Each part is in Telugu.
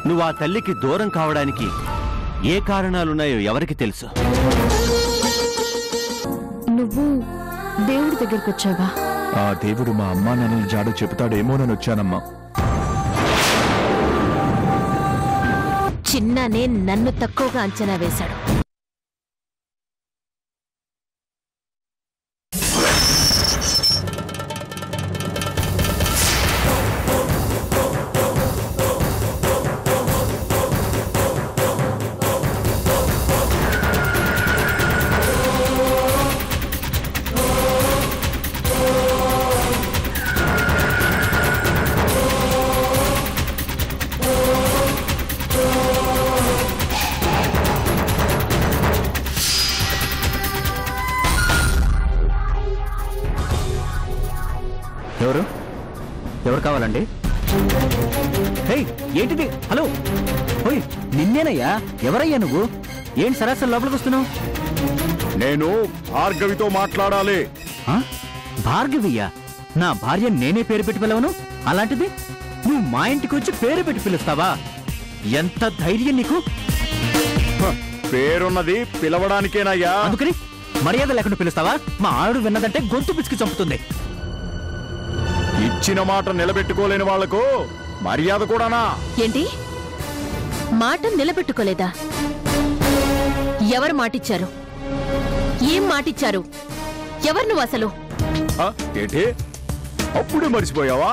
నువ్వు ఆ తల్లికి దూరం కావడానికి ఏ కారణాలున్నాయో ఎవరికి తెలుసు? నువ్వు దేవుడి దగ్గరికి వచ్చావా? ఆ దేవుడు మా అమ్మా నాన్నల జాడు చెబుతాడేమోనని వచ్చానమ్మా. చిన్ననే నన్ను తక్కువగా అంచనా వేశాడు. ఎవరు ఎవరు కావాలండి? హే ఏంటిది? హలో ఓయ్ నిన్నేనయ్యా. ఎవరయ్యా నువ్వు? ఏంటి సరాసరి లోపలికి వస్తున్నావు? నేను భార్గవితో మాట్లాడాలి. భార్గవియ్యా? నా భార్య నేనే పేరు పెట్టి పిలవను. అలాంటిది నువ్వు మా ఇంటికి వచ్చి పేరు పెట్టి పిలుస్తావా? ఎంత ధైర్యం నీకు? పేరున్నది పిలవడానికేనయ్యా. అందుకని మర్యాద లేకుండా పిలుస్తావా? మా ఆవిడ విన్నదంటే గొంతు పిసికి చంపుతుంది. ఇచ్చిన మాట నిలబెట్టుకోలేని వాళ్లకు మర్యాద కూడానా? ఏంటి మాట నిలబెట్టుకోలేదా? ఎవరు మాటిచ్చారు? ఏం మాటిచ్చారు? ఎవరు నువ్వు అసలు? ఏంటి అప్పుడే మర్చిపోయావా?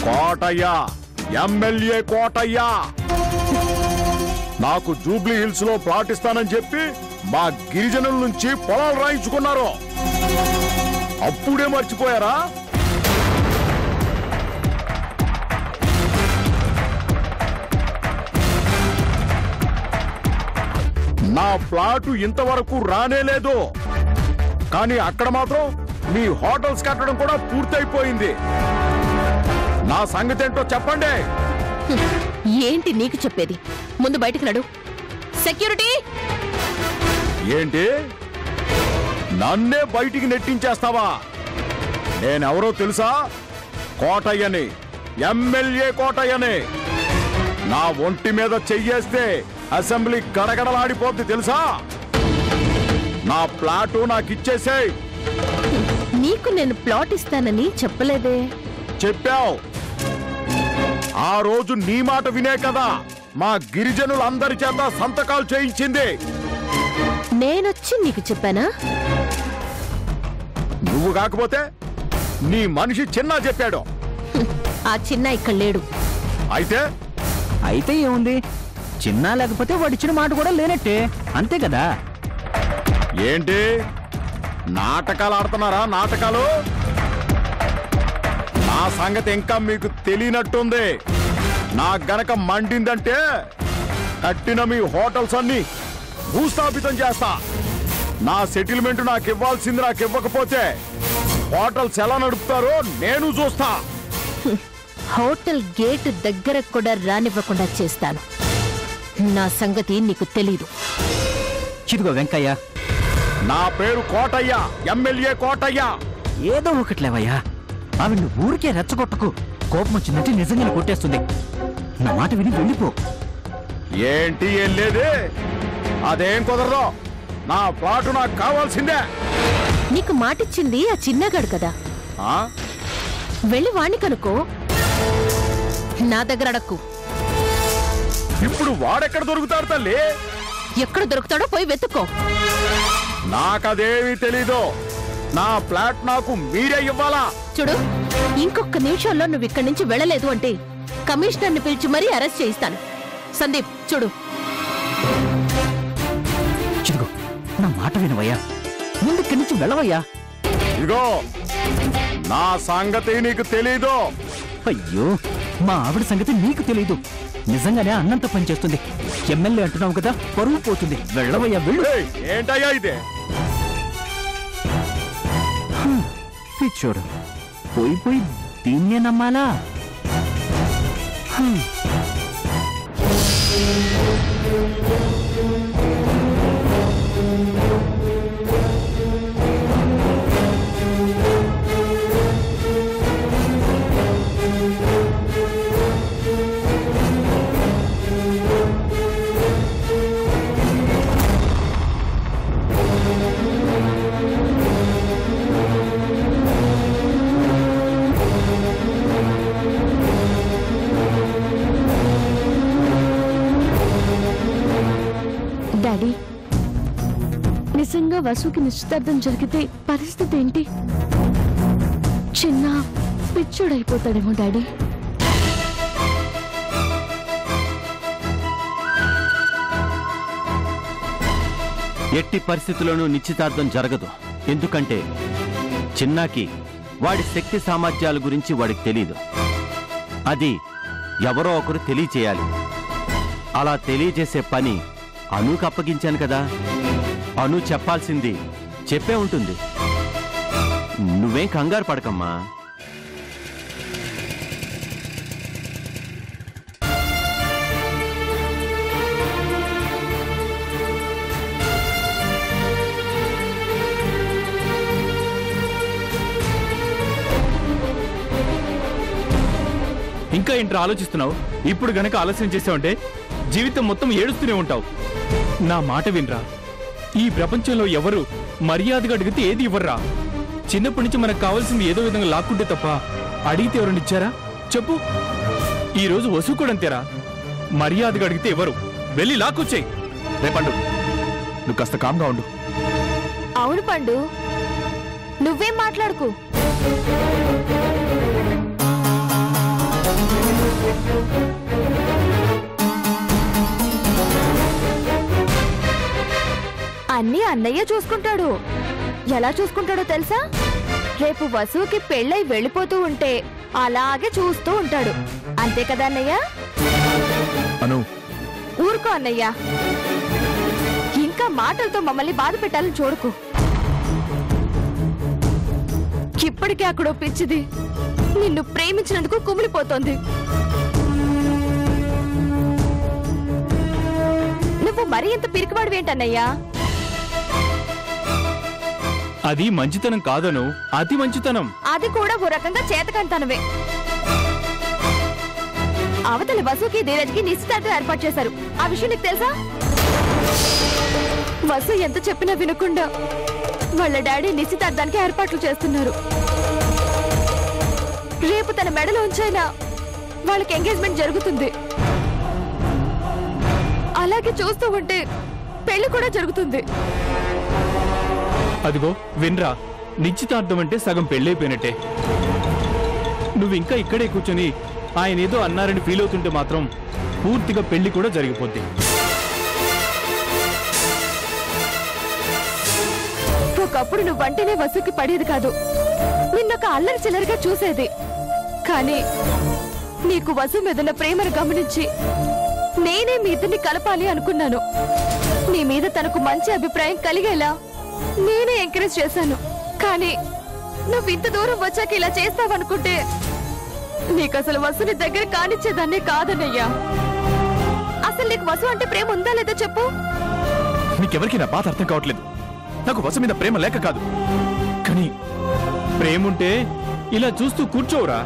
కోటయ్య, ఎమ్మెల్యే కోటయ్య. నాకు జూబ్లీ హిల్స్ లో ప్లాట్ ఇస్తానని చెప్పి మా గిరిజనుల నుంచి పొలాలు రాయించుకున్నారు. అప్పుడే మర్చిపోయారా? నా ప్లాటు ఇంతవరకు రానేలేదు, కానీ అక్కడ మాత్రం మీ హోటల్స్ కట్టడం కూడా పూర్తయిపోయింది. నా సంగతి ఏంటో చెప్పండి. ఏంటి నీకు చెప్పేది? ముందు బయటకు నడు. సెక్యూరిటీ! ఏంటి నన్నే బయటికి నెట్టించేస్తావా? నేనెవరో తెలుసా? కోటయ్యని, ఎమ్మెల్యే కోటయ్యని. నా ఒంటి మీద చెయ్యేస్తే అసెంబ్లీ గడగడలాడిపోద్ది తెలుసా? నా ప్లాటు నాకిచ్చేసేయ్. నీకు నేను ప్లాట్ ఇస్తానని చెప్పలేదే. చెప్పావు. ఆ రోజు నీ మాట వినే కదా మా గిరిజనులందరి చేత సంతకాలు చేయించింది. నేనొచ్చి నీకు చెప్పానా? నువ్వు కాకపోతే నీ మనిషి చిన్న చెప్పాడు. ఆ చిన్న ఇక్కడ లేడు. అయితే ఏముంది? చిన్న లేకపోతే వాడిచ్చిన మాట కూడా లేనట్టే, అంతే కదా? ఏంటి నాటకాలు ఆడుతున్నారా? నాటకాలు? నా సంగతి ఇంకా మీకు తెలియనట్టుంది. నా గనక మండిందంటే కట్టిన మీ హోటల్స్ అన్ని భూస్థాపితం చేస్తా. నా సెటిల్మెంట్ నాకు ఇవ్వాల్సింది నాకు ఇవ్వకపోతే హోటల్స్ ఎలా నడుపుతారో నేను చూస్తా. హోటల్ గేట్ దగ్గర కూడా రానివ్వకుండా చేస్తాను. నా సంగతి నీకు తెలీదు. చిరుగో వెంకయ్య, నా పేరు కోటయ్య, ఎమ్మెల్యే కోటయ్య. ఏదో ఒకట్లేవయ్యా. ఆవిడ్ని ఊరికే రెచ్చగొట్టకు. కోపం వచ్చిందంటే నిజంగానే కొట్టేస్తుంది. నా మాట విని వెళ్ళిపో. ఏంటి ఏం లేదే? అదేం కుదరదు. నా ప్లాటు నాకు కావాల్సిందే. నీకు మాటిచ్చింది ఆ చిన్నగాడు కదా. వెళ్ళి వాణ్ణి కనుకో. నా దగ్గర అడక్కు. ఇప్పుడు వాడెక్కడ దొరుకుతాడు తల్లి? ఎక్కడ దొరుకుతాడో పోయి వెతుక్కో. నాకదేమీ తెలీదు. నా ఫ్లాట్ నాకు మీరే ఇవ్వాలా? చూడు, ఇంకొక నిమిషంలో నువ్వు ఇక్కడి నుంచి వెళ్ళలేదు అంటే కమిషనర్ని పిలిచి మరీ అరెస్ట్ చేయిస్తాను. సందీప్ చూడు. చిరుగో నా మాట వినవయ్యా. ముందు ఇక్కడి నుంచి వెళ్ళవయ్యా. ఇదిగో నా సంగతి నీకు తెలీదు. అయ్యో, మా ఆవిడ సంగతి నీకు తెలీదు. నిజంగానే అన్నంత పనిచేస్తుంది. ఎమ్మెల్యే అంటున్నావు కదా, పరువు పోతుంది. వెళ్ళవయ్యా, వెళ్ళు. ఏంటయ్యా ఇదే? పిచ్చోడు పోయి పోయి దీన్నే నమ్మాలా? వసుకి నిశ్చితార్థం జరిగితే పరిస్థితి ఏంటి? చిన్న పిచ్చుడైపోతాడేమో డాడీ. ఎట్టి పరిస్థితుల్లోనూ నిశ్చితార్థం జరగదు. ఎందుకంటే చిన్నాకి వాడి శక్తి సామర్థ్యాల గురించి వాడికి తెలీదు. అది ఎవరో ఒకరు తెలియచేయాలి. అలా తెలియజేసే పని అనుకు అప్పగించాను కదా. అను చెప్పాల్సింది చెప్పే ఉంటుంది. నువ్వేం కంగారు పడకమ్మా. ఇంకా ఏంట్రా ఆలోచిస్తున్నావు? ఇప్పుడు గనక ఆలస్యం చేసావంటే జీవితం మొత్తం ఏడుస్తూనే ఉంటావు. నా మాట వినరా. ఈ ప్రపంచంలో ఎవరు మర్యాదగా అడిగితే ఏది ఇవ్వర్రా. చిన్నప్పటి నుంచి మనకు కావాల్సింది ఏదో విధంగా లాక్కుంటే తప్ప అడిగితే ఎవరైనా ఇచ్చారా చెప్పు? ఈ రోజు వసు కూడా అంతేరా. మర్యాదగా అడిగితే ఎవరు వెళ్ళి లాక్కొచ్చేయి. రే పండు, నువ్వు కాస్త కామ్గా ఉండు. అవును పండు, నువ్వేం మాట్లాడుకు. అన్నీ అన్నయ్య చూసుకుంటాడు. ఎలా చూసుకుంటాడో తెలుసా? రేపు వసుకి పెళ్ళై వెళ్ళిపోతూ ఉంటే అలాగే చూస్తూ ఉంటాడు. అంతే కదా అన్నయ్య? అను, ఊరుకో అన్నయ్య. ఇంకా మాటలతో మమ్మల్ని బాధ పెట్టాలని చూడకు. ఇప్పటికే అక్కడో పిచ్చిది నిన్ను ప్రేమించినందుకు కుమిలిపోతోంది. నువ్వు మరీ ఇంత పిరికివాడివేంటన్నయ్యా? అది మంచితనం కాదను, అతి మంచితనం. అది కూడా ఓ రకంగా చేతకంతనవే. అవతల వసుకి ధీరజ్కి నిశ్చితార్థం ఏర్పాటు చేశారు. ఆ విషయం నీకు తెలుసా? వసు ఎంత చెప్పినా వినకుండా వాళ్ళ డాడీ నిశ్చితార్థానికి ఏర్పాట్లు చేస్తున్నారు. రేపు తన మెడలో ఉంచైనా వాళ్ళకి ఎంగేజ్మెంట్ జరుగుతుంది. అలాగే చూస్తూ ఉంటే పెళ్లి కూడా జరుగుతుంది. అదిగో వినరా, నిశ్చితార్థం అంటే సగం పెళ్ళైపోయినట్టే. నువ్వు ఇంకా ఇక్కడే కూర్చొని ఆయన ఏదో అన్నారని ఫీల్ అవుతుంటే మాత్రం పూర్తిగా పెళ్లి కూడా జరిగిపోద్ది. ఒకప్పుడు నువ్వంటేనే వసుకి పడేది కాదు, నిన్నొక అల్లరి చిల్లరిగా చూసేది. కానీ నీకు వసు మీదున్న ప్రేమను గమనించి నేనే మీ ఇద్దరిని కలపాలి అనుకున్నాను. నీ మీద తనకు మంచి అభిప్రాయం కలిగేలా నేనే ఎంకరేజ్ చేశాను. కానీ నువ్వు ఇంత దూరం వచ్చాక ఇలా చేస్తావనుకుంటే నీకు అసలు వసుని దగ్గర కానిచ్చేదాన్నే కాదన్నయ్యా. అసలు నీకు వసు అంటే ప్రేమ ఉందా లేదా చెప్పు? నీకెవరికి నా బాధ అర్థం కావట్లేదు. నాకు వసు మీద ప్రేమ లేక కాదు, కానీ ప్రేముంటే ఇలా చూస్తూ కూర్చోవురా.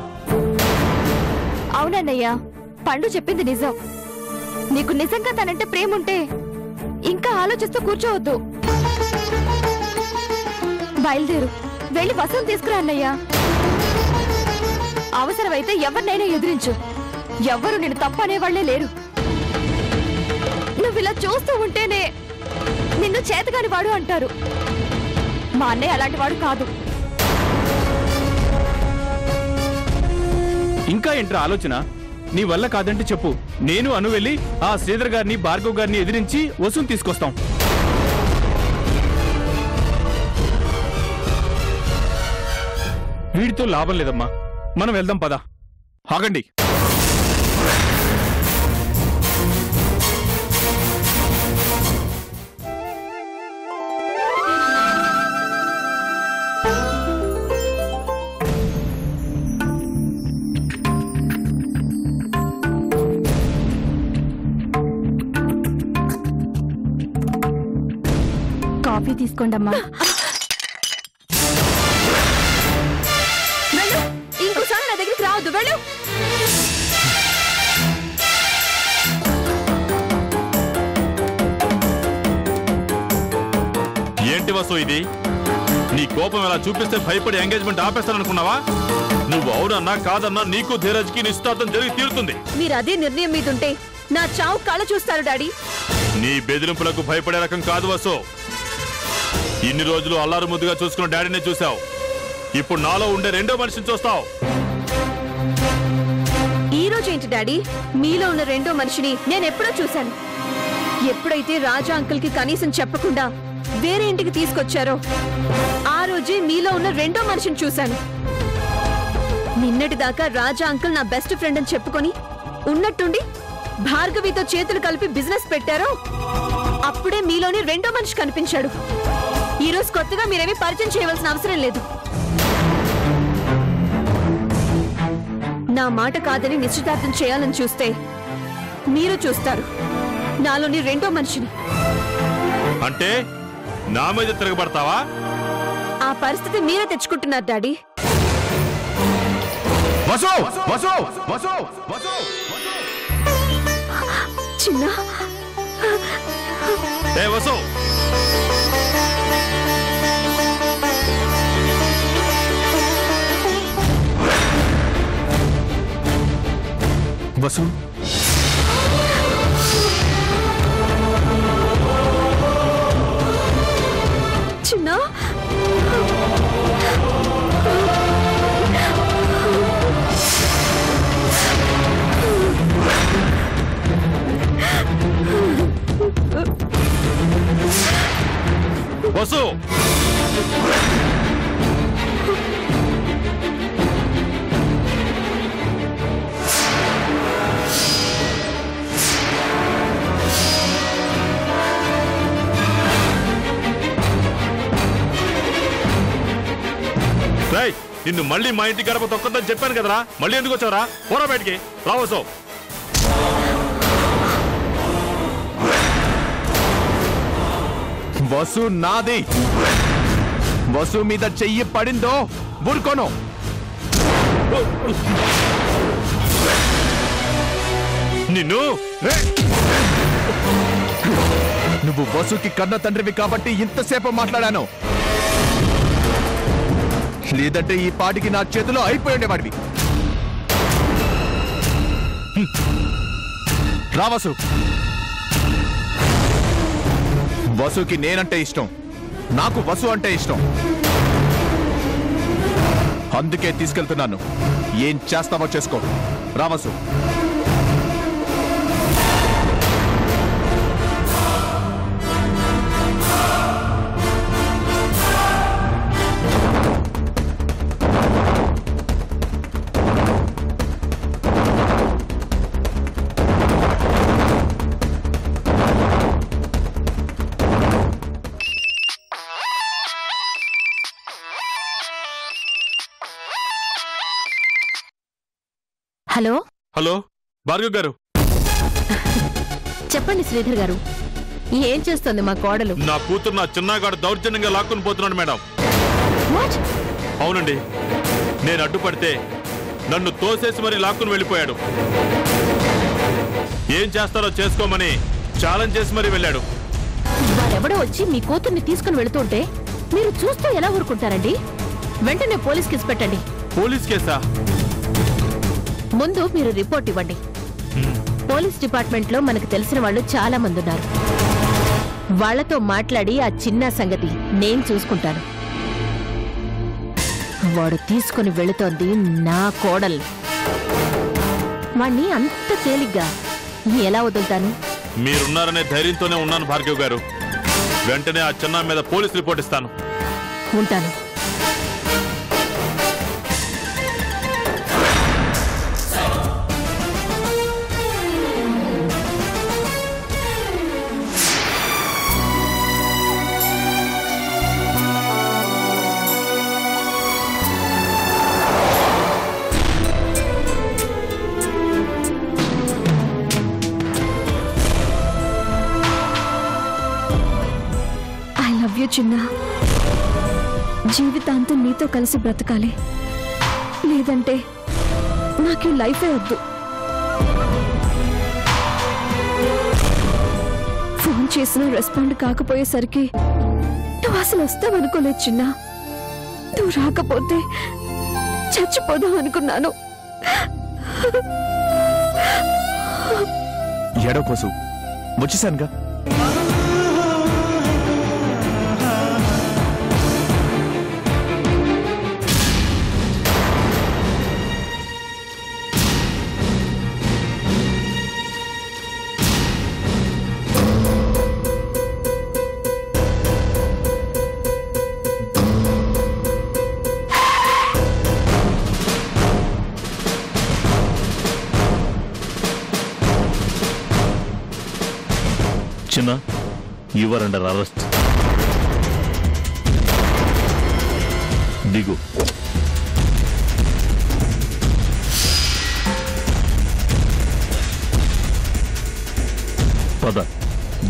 అవునన్నయ్యా, పండు చెప్పింది నిజం. నీకు నిజంగా తనంటే ప్రేమ ఉంటే ఇంకా ఆలోచిస్తూ కూర్చోవద్దు. బయలుదేరు, వెళ్ళి వసుని తీసుకురా అన్నయ్యా. అవసరమైతే ఎవరినైనా ఎదిరించు. ఎవ్వరు నేను తప్పు అనేవాళ్లే లేరు. నువ్వు ఇలా చూస్తూ ఉంటేనే నిన్ను చేతగాని వాడు అంటారు. మా అన్నయ్య అలాంటి వాడు కాదు. ఇంకా ఏంట్రా ఆలోచన? నీ వల్ల కాదంటే చెప్పు, నేను అను వెళ్ళి ఆ శ్రీధర్ గారిని భార్గవ్ గారిని ఎదిరించి వసుని తీసుకొస్తాం. వీడితో లాభం లేదమ్మా, మనం వెళ్దాం పద. ఆగండి. కాఫీ తీసుకోండమ్మా. వెళ్ళు, ఇంకోసారి నా దగ్గరికి రావద్దు. వెళ్ళు. ఏంటి వసు ఇది? నీ కోపం ఎలా చూపిస్తే భయపడి ఎంగేజ్మెంట్ ఆపేస్తాననుకున్నావా? నువ్వు అవునన్నా కాదన్నా నీకు ధీరజ్కి నిశ్చితార్థం జరిగి తీరుతుంది. మీరు అదే నిర్ణయం మీదుంటే నా చావు కళ చూస్తారు డాడీ. నీ బెదిరింపులకు భయపడే రకం కాదు వసు. ఇన్ని రోజులు అల్లారు ముద్దుగా చూసుకున్న డాడీని చూసావు, ఇప్పుడు నాలో ఉండే రెండో మనిషిని చూస్తావు. ఈ రోజు ఏంటి డాడీ, మీలో ఉన్న రెండో మనిషిని నేను ఎప్పుడో చూశాను. ఎప్పుడైతే రాజా అంకుల్ కి కనీసం చెప్పకుండా వేరే ఇంటికి తీసుకొచ్చారో ఆ రోజే మీలో ఉన్న రెండో మనిషిని చూశాను. నిన్నటి దాకా రాజా అంకుల్ నా బెస్ట్ ఫ్రెండ్ అని చెప్పుకొని ఉన్నట్టుండి భార్గవితో చేతులు కలిపి బిజినెస్ పెట్టారో అప్పుడే మీలోని రెండో మనిషి కనిపించాడు. ఈ రోజు కొత్తగా మీరేమీ పరిచయం చేయవలసిన అవసరం లేదు. నా మాట కాదని నిశ్చితార్థం చేయాలని చూస్తే మీరు చూస్తారు నాలోని రెండో మనిషిని. అంటే నా మీద తిరగబడతావా? ఆ పరిస్థితి మీరే తెచ్చుకుంటున్నారు డాడీ. వసు వసు వసు వసు చిన్న ఏ వసు, వసు చిన్న వసు, నిన్ను మళ్ళీ మా ఇంటి గడప తొక్కదని చెప్పాను కదరా, మళ్ళీ ఎందుకు వచ్చావరా? పోరా బయటికి, రావసో. వసు నాది. వసు మీద చెయ్యి పడిందో ఊరుకోను. నిన్ను నువ్వు వసుకి కన్న తండ్రివి కాబట్టి ఇంతసేపు మాట్లాడాను, లేదంటే ఈ పాటికి నా చేతిలో అయిపోయి ఉండేవాడివి. రా వసు. వసుకి నేనంటే ఇష్టం, నాకు వసు అంటే ఇష్టం, అందుకే తీసుకెళ్తున్నాను. ఏం చేస్తావో చేసుకో. రా వసు. హలో హలో భార్గవ్ గారు, చెప్పండి శ్రీధర్ గారు. ఏం చేస్తుంది మా కోడలు? నా కూతురు నా చిన్నగాడు దౌర్జన్యంగా లాక్కుని పోతున్నాడు మేడం. అవునండి, నేను అడ్డుపడితే నన్ను తోసేసి మరీ లాక్కుని వెళ్ళిపోయాడు. ఏం చేస్తారో చేసుకోమని ఛాలెంజ్ చేసి మరీ వెళ్ళాడు. వారెవడో వచ్చి మీ కూతుర్ని తీసుకుని వెళుతుంటే మీరు చూస్తూ ఎలా ఊరుకుంటారండి? వెంటనే పోలీస్ కేసు పెట్టండి. పోలీస్ కేసా? ముందు మీరు రిపోర్ట్ ఇవ్వండి. పోలీస్ డిపార్ట్మెంట్ లో మనకు తెలిసిన వాళ్ళు చాలా మంది ఉన్నారు. వాళ్లతో మాట్లాడి ఆ చిన్న సంగతి నేను చూసుకుంటాను. వాడు తీసుకుని వెళుతోంది నా కోడలు. వాణ్ణి అంత తేలిగ్గా ఎలా వదులుతాను? మీరున్నారనే ధైర్యంతోనే ఉన్నాను భార్గవ్ గారు. వెంటనే ఆ చిన్న మీద పోలీస్ రిపోర్ట్ ఇస్తాను. ఉంటాను. చిన్న, జీవితాంతం నీతో కలిసి బ్రతకాలి, లేదంటే నాకు లైఫే వద్దు. ఫోన్ చేసిన రెస్పాండ్ కాకపోయేసరికి నువ్వు అసలు వస్తావనుకోలేదు చిన్న. నువ్వు రాకపోతే చచ్చిపోదాం అనుకున్నాను. ఏడో కోసం వచ్చేసానుగా. చిన్న యువర్ అండర్ అరెస్ట్. దిగు. పద,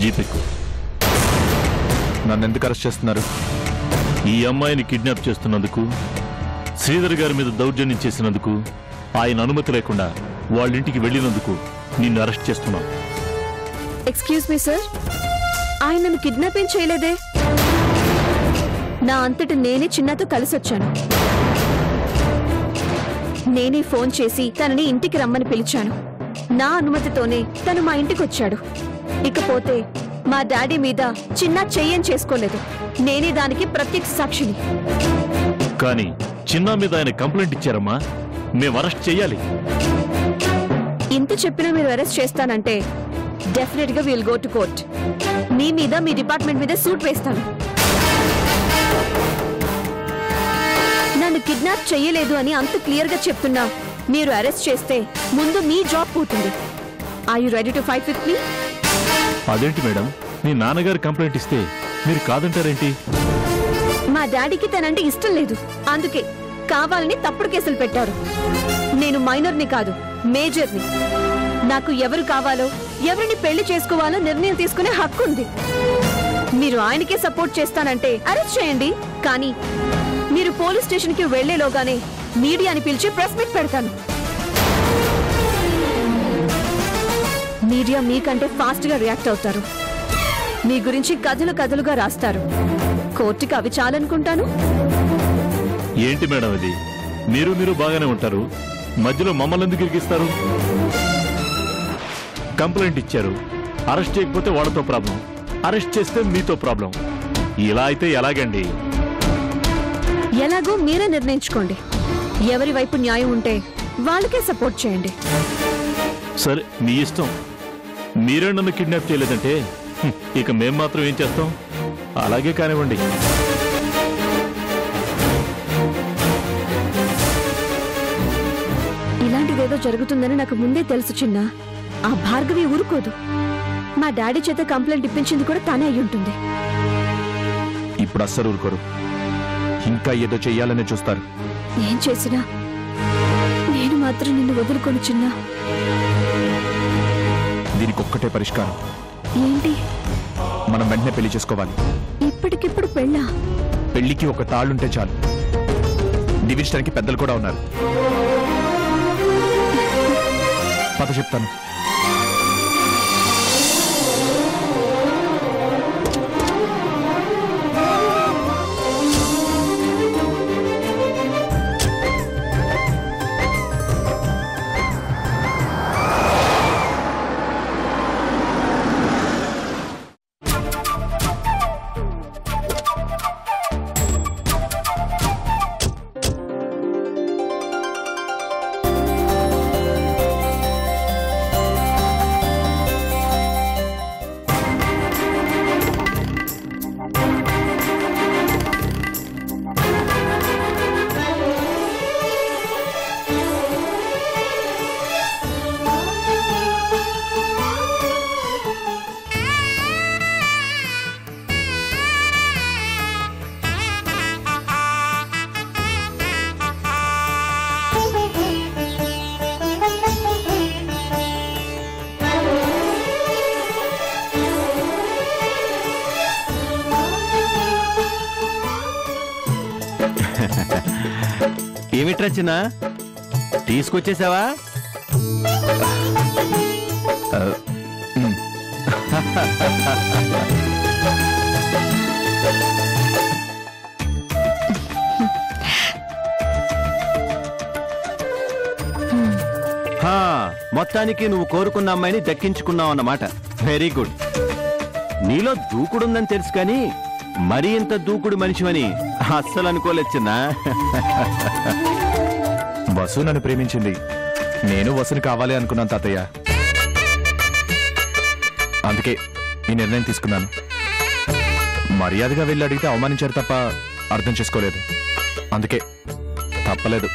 జీపెక్కు. నన్ను ఎందుకు అరెస్ట్ చేస్తున్నారు? ఈ అమ్మాయిని కిడ్నాప్ చేస్తున్నందుకు, శ్రీధర్ గారి మీద దౌర్జన్యం చేసినందుకు, ఆయన అనుమతి లేకుండా వాళ్ళ ఇంటికి వెళ్ళినందుకు నిన్ను అరెస్ట్ చేస్తున్నాం. ఎక్స్క్యూజ్ మీ సార్, ఆయన నన్ను కిడ్నాపింగ్ చేయలేదే. నా అంతటి నేనే చిన్నతో కలిసి వచ్చాను. నేనే ఫోన్ చేసి తనని ఇంటికి రమ్మని పిలిచాను. నా అనుమతితోనే తను మా ఇంటికి వచ్చాడు. ఇకపోతే మా డాడీ మీద చిన్న చెయ్యని చేసుకోలేదు. నేనే దానికి ప్రత్యక్ష సాక్షిని. కానీ చిన్న మీద ఆయన కంప్లైంట్ ఇచ్చారమ్మా. మేము అరెస్ట్ చెయ్యాలి. ఇంత చెప్పినా మీరు అరెస్ట్ చేస్తానంటే డెఫినెట్ గా విల్ గో టు కోర్ట్. మీ మీద, మీ డిపార్ట్మెంట్ మీద సూట్ వేస్తాను. నన్ను కిడ్నాప్ చెయ్యలేదు అని అంత క్లియర్ గా చెప్తున్నా మీరు అరెస్ట్ చేస్తే ముందు మీ జాబ్ పోతుంది. Are you ready to fight with me? అదేంటి మేడం, మీ నాన్నగారు కంప్లైంట్ ఇస్తే మీరు కాదంటారేంటి? మా డాడీకి తనంటే ఇష్టం లేదు. అందుకే కావాలని తప్పుడు కేసులు పెట్టారు. నేను మైనర్ని కాదు, మేజర్ని. నాకు ఎవరు కావాలో, ఎవరిని పెళ్లి చేసుకోవాలో నిర్ణయం తీసుకునే హక్కు ఉంది. మీరు ఆయనకే సపోర్ట్ చేస్తానంటే అరెస్ట్ చేయండి. కానీ మీరు పోలీస్ స్టేషన్ కి వెళ్లేలోగానే మీడియాని పిలిచి ప్రెస్ మీట్ పెడతాను. మీడియా మీకంటే ఫాస్ట్ గా రియాక్ట్ అవుతారు. మీ గురించి కథలు కథలుగా రాస్తారు. కోర్టుకి అవి చాలనుకుంటాను. ఏంటి మేడం ఇది? మీరు బాగానే ఉంటారు, మధ్యలో మమ్మల్ని ఎందుకు ఇరికిస్తారు? కంప్లైంట్ ఇచ్చారు, అరెస్ట్ చేయకపోతే వాళ్ళతో ప్రాబ్లం, అరెస్ట్ చేస్తే మీతో ప్రాబ్లం. ఇలా అయితే ఎలాగండి? ఎలాగో మీరే నిర్ణయించుకోండి. ఎవరి వైపు న్యాయం ఉంటే వాళ్ళకే సపోర్ట్ చేయండి. సరే, మీ ఇష్టం. మీరే నన్ను కిడ్నాప్ చేయలేదంటే ఇక మేం మాత్రం ఏం చేస్తాం? అలాగే కానివ్వండి. ఇలాంటిదేదో జరుగుతుందని నాకు ముందే తెలుసు చిన్న. ఆ భార్గవి ఊరుకోదు. మా డాడీ చేత కంప్లైంట్ ఇప్పించింది కూడా తానే అయి ఉంటుంది. ఇప్పుడు అస్సలు ఊరుకోరు. ఇంకా ఏదో చెయ్యాలనే చూస్తారు. ఏం చేసినా నేను మాత్రం నిన్ను వదులుకొని చిన్న. దీనికి ఒక్కటే పరిష్కారం. ఏంటి? మనం వెంటనే పెళ్లి చేసుకోవాలి. ఇప్పటికిప్పుడు పెళ్ళా? పెళ్లికి ఒక తాళ్ళుంటే చాలు. దీవించడానికి పెద్దలు కూడా ఉన్నారు. పద చెప్తాను. ఏమిట్రా చిన్న, తీసుకొచ్చేసావా? మొత్తానికి నువ్వు కోరుకున్న అమ్మాయిని దక్కించుకున్నావు అన్నమాట. Very good. నీలో దూకుడుందని తెలుసు కానీ మరీ ఇంత దూకుడు మనిషివని అస్సలు అనుకోలేదు చిన్న. వసు నన్ను ప్రేమించింది, నేను వసుని కావాలి అనుకున్నాను తాతయ్య. అందుకే ఈ నిర్ణయం తీసుకున్నాను. మర్యాదగా వెళ్ళి అడిగితే అవమానించారు తప్ప అర్థం చేసుకోలేదు. అందుకే తప్పలేదు.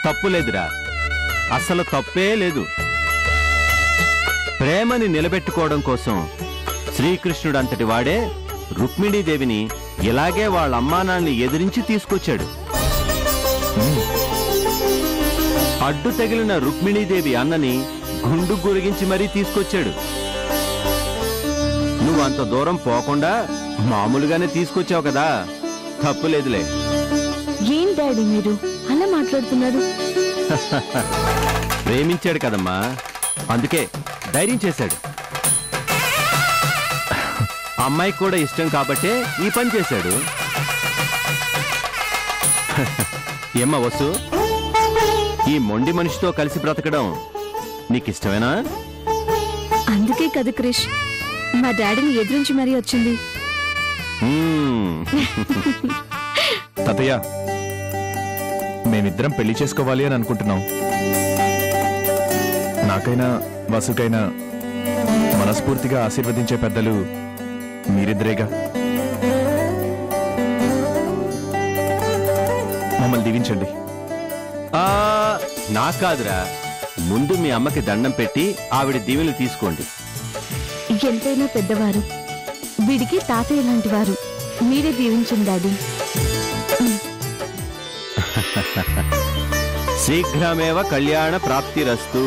తప్పులేదురా, అసలు తప్పే లేదు. ప్రేమని నిలబెట్టుకోవడం కోసం శ్రీకృష్ణుడు అంతటి వాడే రుక్మిణీదేవిని ఇలాగే వాళ్ళ అమ్మానాన్ని ఎదిరించి తీసుకొచ్చాడు. అడ్డు తగిలిన రుక్మిణీదేవి అన్నని గుండు గురిగించి మరీ తీసుకొచ్చాడు. నువ్వు అంత దూరం పోకుండా మామూలుగానే తీసుకొచ్చావు కదా, తప్పులేదులే. ఏం డాడీ మీరు అలా మాట్లాడుతున్నారు? ప్రేమించాడు కదమ్మా, అందుకే ధైర్యం చేశాడు. అమ్మాయికి కూడా ఇష్టం కాబట్టే ఈ పని చేశాడు. ఏమ్మా వసు, ఈ మొండి మనిషితో కలిసి బ్రతకడం నీకిష్టమేనా? అందుకే కదా క్రిష్ మా డాడీని ఎదురించి మరీ వచ్చింది. తాతయ్య, మేమిద్దరం పెళ్లి చేసుకోవాలి అని అనుకుంటున్నాం. నాకైనా వసుకైనా మనస్ఫూర్తిగా ఆశీర్వదించే పెద్దలు మీరిద్దరేగా. మమ్మల్ని దీవించండి. నా కాదురా, ముందు మీ అమ్మకి దండం పెట్టి ఆవిడ దీవెనలు తీసుకోండి. ఎంతైనా పెద్దవారు, వీడికి తాతయ్య లాంటి వారు. మీరే దీవించండి డాడీ. శీఘ్రమేవ కళ్యాణ ప్రాప్తిరస్తు.